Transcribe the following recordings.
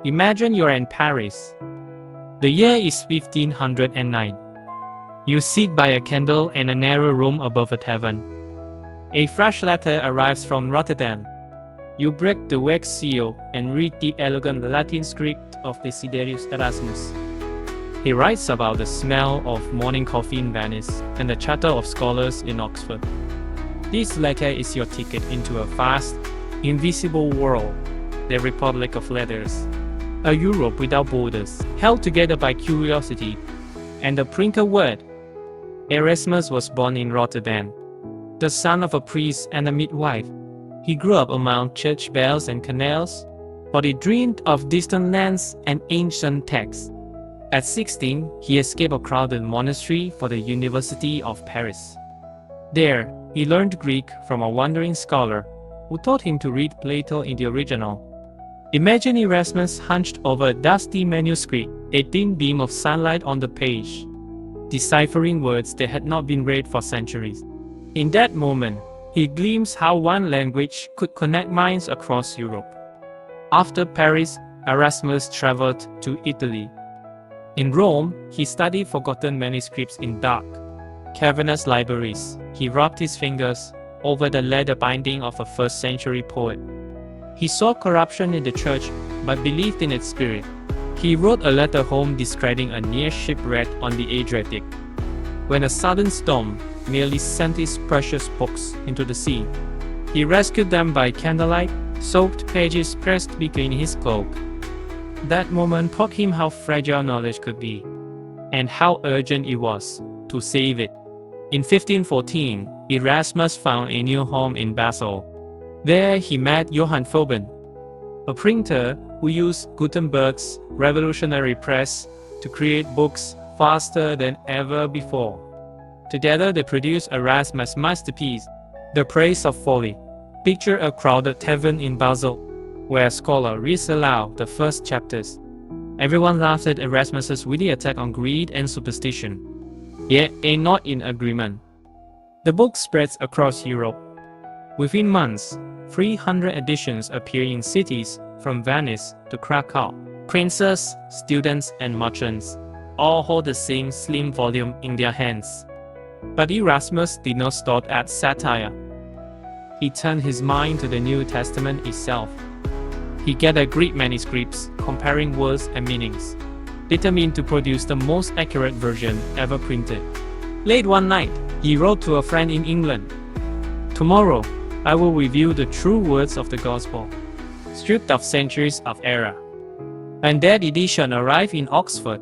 Imagine you're in Paris. The year is 1509. You sit by a candle in a narrow room above a tavern. A fresh letter arrives from Rotterdam. You break the wax seal and read the elegant Latin script of Desiderius Erasmus. He writes about the smell of morning coffee in Venice and the chatter of scholars in Oxford. This letter is your ticket into a vast, invisible world, the Republic of Letters, a Europe without borders, held together by curiosity and the printed word. Erasmus was born in Rotterdam, the son of a priest and a midwife. He grew up among church bells and canals, but he dreamed of distant lands and ancient texts. At 16, he escaped a crowded monastery for the University of Paris. There, he learned Greek from a wandering scholar who taught him to read Plato in the original. Imagine Erasmus hunched over a dusty manuscript, a thin beam of sunlight on the page, deciphering words that had not been read for centuries. In that moment, he glimpsed how one language could connect minds across Europe. After Paris, Erasmus traveled to Italy. In Rome, he studied forgotten manuscripts in dark, cavernous libraries. He rubbed his fingers over the leather binding of a first-century poet. He saw corruption in the church, but believed in its spirit. He wrote a letter home describing a near shipwreck on the Adriatic, when a sudden storm nearly sent his precious books into the sea. He rescued them by candlelight, soaked pages pressed between his cloak. That moment taught him how fragile knowledge could be, and how urgent it was to save it. In 1514, Erasmus found a new home in Basel. There he met Johann Vauban, a printer who used Gutenberg's revolutionary press to create books faster than ever before. Together they produced Erasmus' masterpiece, The Praise of Folly. Picture a crowded tavern in Basel, where a scholar reads aloud the first chapters. Everyone laughs at Erasmus's witty attack on greed and superstition, yet are not in agreement. The book spreads across Europe. Within months, 300 editions appear in cities from Venice to Krakow. Princes, students, and merchants all hold the same slim volume in their hands. But Erasmus did not stop at satire. He turned his mind to the New Testament itself. He gathered Greek manuscripts, comparing words and meanings, determined to produce the most accurate version ever printed. Late one night, he wrote to a friend in England, "Tomorrow, I will reveal the true words of the gospel, stripped of centuries of error." When that edition arrived in Oxford,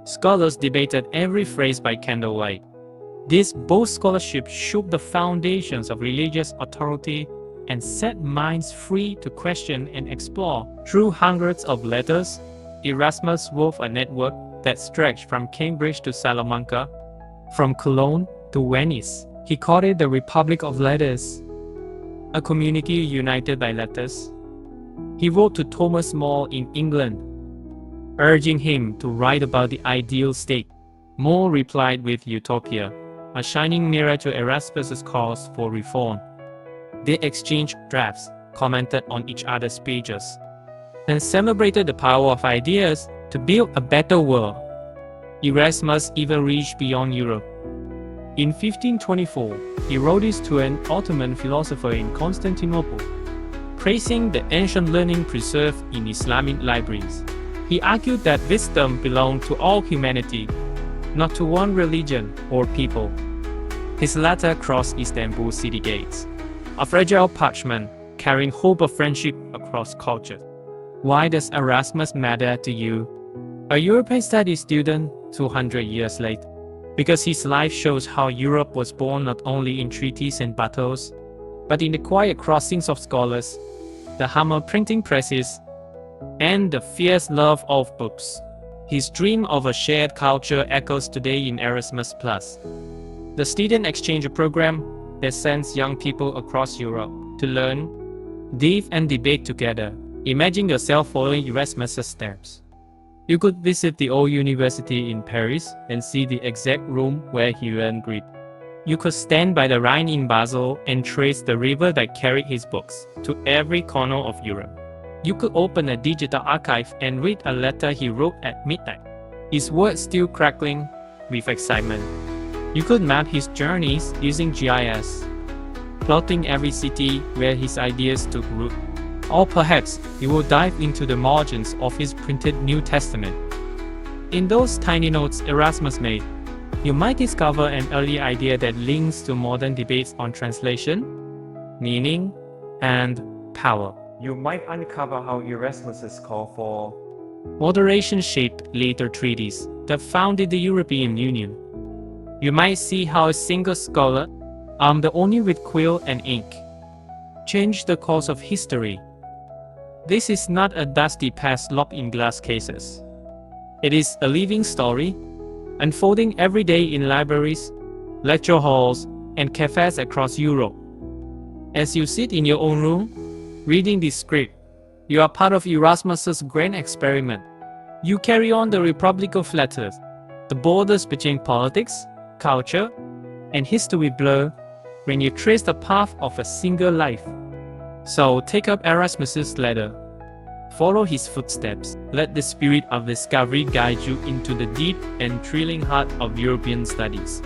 scholars debated every phrase by candlelight. This bold scholarship shook the foundations of religious authority and set minds free to question and explore. Through hundreds of letters, Erasmus wove a network that stretched from Cambridge to Salamanca, from Cologne to Venice. He called it the Republic of Letters, a community united by letters. He wrote to Thomas More in England, urging him to write about the ideal state. More replied with Utopia, a shining mirror to Erasmus's calls for reform. They exchanged drafts, commented on each other's pages, and celebrated the power of ideas to build a better world. Erasmus even reached beyond Europe. In 1524, he wrote this to an Ottoman philosopher in Constantinople, praising the ancient learning preserved in Islamic libraries. He argued that wisdom belonged to all humanity, not to one religion or people. His letter crossed Istanbul city gates, a fragile parchment carrying hope of friendship across cultures. Why does Erasmus matter to you? A European studies student 200 years later. Because his life shows how Europe was born not only in treaties and battles, but in the quiet crossings of scholars, the humble printing presses, and the fierce love of books. His dream of a shared culture echoes today in Erasmus+, the student exchange program that sends young people across Europe to learn, live, and debate together. Imagine yourself following Erasmus's steps. You could visit the old university in Paris and see the exact room where he learned Greek. You could stand by the Rhine in Basel and trace the river that carried his books to every corner of Europe. You could open a digital archive and read a letter he wrote at midnight, his words still crackling with excitement. You could map his journeys using GIS, plotting every city where his ideas took root. Or perhaps you will dive into the margins of his printed New Testament. In those tiny notes Erasmus made, you might discover an early idea that links to modern debates on translation, meaning, and power. You might uncover how Erasmus's call for moderation shaped later treaties that founded the European Union. You might see how a single scholar, armed only with quill and ink, changed the course of history. This is not a dusty past locked in glass cases. It is a living story, unfolding every day in libraries, lecture halls, and cafes across Europe. As you sit in your own room, reading this script, you are part of Erasmus's grand experiment. You carry on the Republic of Letters. The borders between politics, culture, and history blur when you trace the path of a single life. So take up Erasmus's letter. Follow his footsteps. Let the spirit of discovery guide you into the deep and thrilling heart of European studies.